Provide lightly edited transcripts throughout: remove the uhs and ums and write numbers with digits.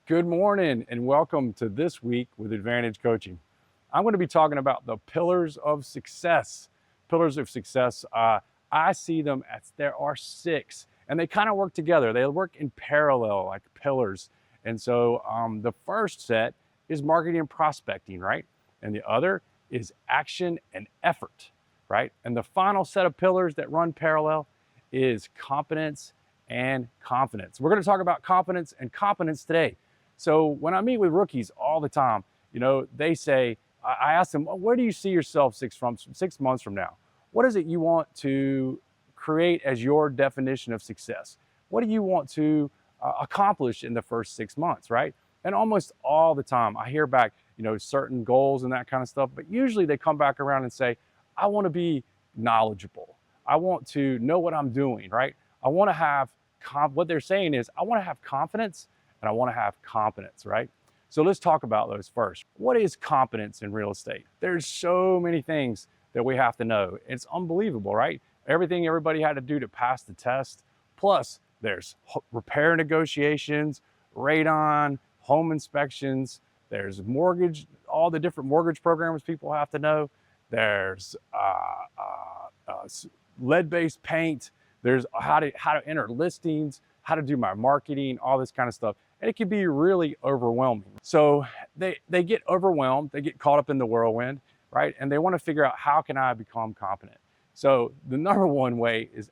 Good morning and welcome to This Week with Advantage Coaching. I'm going to be talking about the pillars of success. Pillars of success, I see them as there are six, and they kind of work together. They work in parallel like pillars. And so the first set is marketing and prospecting, right? And the other is action and effort, right? And the final set of pillars that run parallel is competence and confidence. We're going to talk about competence and competence today. So when I meet with rookies all the time, they say, I ask them, where do you see yourself 6 months from now? What is it you want to create as your definition of success? What do you want to accomplish in the first 6 months, right? And almost all the time I hear back, certain goals and that kind of stuff, but usually they come back around and say, I want to be knowledgeable. I want to know what I'm doing, right? I want to have, what they're saying is, I want to have confidence and I want to have competence, right? So let's talk about those first. What is competence in real estate? There's so many things that we have to know. It's unbelievable, right? Everything everybody had to do to pass the test. Plus, there's repair negotiations, radon, home inspections. There's mortgage, all the different mortgage programs people have to know. There's lead-based paint. There's how to enter listings, how to do my marketing, all this kind of stuff. And it can be really overwhelming. So they get overwhelmed, they get caught up in the whirlwind, right? And they want to figure out, how can I become competent? So the number one way is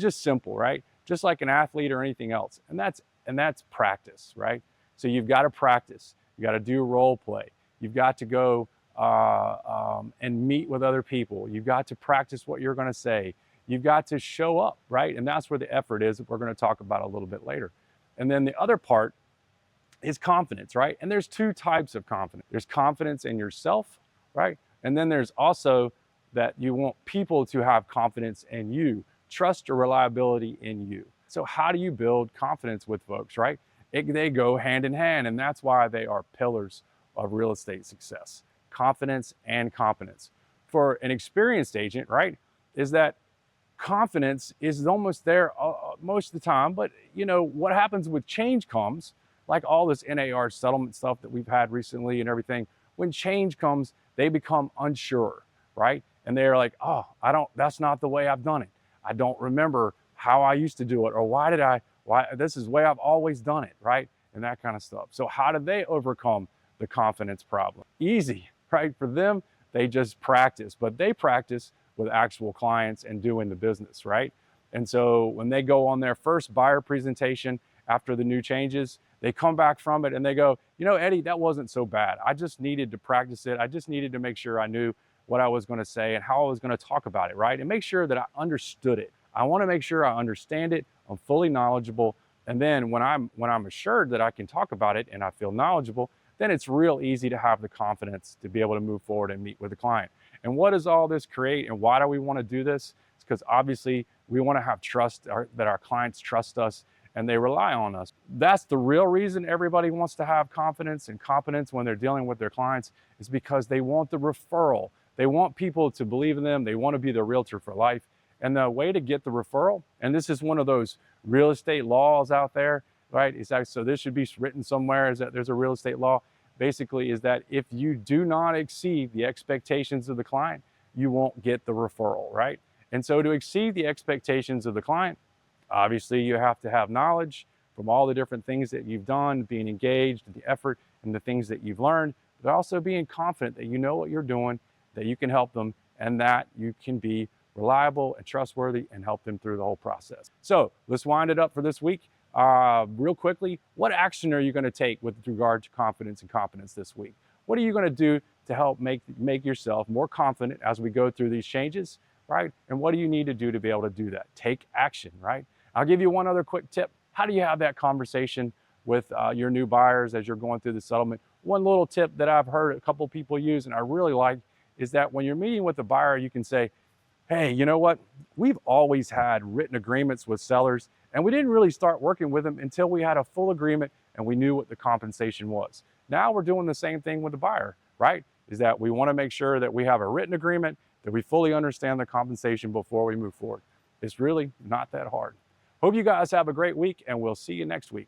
just simple, right? Just like an athlete or anything else. And that's practice, right? So you've got to practice. You got to do role play. You've got to go and meet with other people. You've got to practice what you're going to say. You've got to show up, right? And that's where the effort is that we're going to talk about a little bit later. And then the other part is confidence, right? And there's two types of confidence. There's confidence in yourself, right? And then there's also that you want people to have confidence in you, trust or reliability in you. So how do you build confidence with folks, right? They go hand in hand, and that's why they are pillars of real estate success. Confidence and competence. For an experienced agent, right, is that confidence is almost there most of the time, but what happens with change comes, like all this NAR settlement stuff that we've had recently and everything. When change comes, they become unsure, right? And they're like, oh, that's not the way I've done it. I don't remember how I used to do it, or why this is the way I've always done it, right? And that kind of stuff. So how do they overcome the confidence problem? Easy, right? For them, they just practice, but they practice with actual clients and doing the business, right? And so when they go on their first buyer presentation after the new changes, they come back from it and they go, Eddie, that wasn't so bad. I just needed to practice it. I just needed to make sure I knew what I was going to say and how I was going to talk about it, right? And make sure that I understood it. I want to make sure I understand it. I'm fully knowledgeable. And then when I'm assured that I can talk about it and I feel knowledgeable, then it's real easy to have the confidence to be able to move forward and meet with the client. And what does all this create, and why do we want to do this? It's because obviously we want to have trust, that our clients trust us and they rely on us. That's the real reason everybody wants to have confidence and competence when they're dealing with their clients, is because they want the referral. They want people to believe in them. They want to be the realtor for life. And the way to get the referral, and this is one of those real estate laws out there, right? So this should be written somewhere, is that there's a real estate law. Basically is that if you do not exceed the expectations of the client, you won't get the referral, right? And so to exceed the expectations of the client, obviously you have to have knowledge from all the different things that you've done, being engaged, the effort and the things that you've learned, but also being confident that you know what you're doing, that you can help them, and that you can be reliable and trustworthy and help them through the whole process. So let's wind it up for this week. Real quickly, what action are you going to take with regard to confidence and competence this week? What are you going to do to help make yourself more confident as we go through these changes, right? And what do you need to do to be able to do that? Take action, right? I'll give you one other quick tip. How do you have that conversation with your new buyers as you're going through the settlement? One little tip that I've heard a couple people use and I really like is that when you're meeting with a buyer, you can say, hey, you know what? We've always had written agreements with sellers, and we didn't really start working with them until we had a full agreement and we knew what the compensation was. Now we're doing the same thing with the buyer, right? Is that we want to make sure that we have a written agreement, that we fully understand the compensation before we move forward. It's really not that hard. Hope you guys have a great week, and we'll see you next week.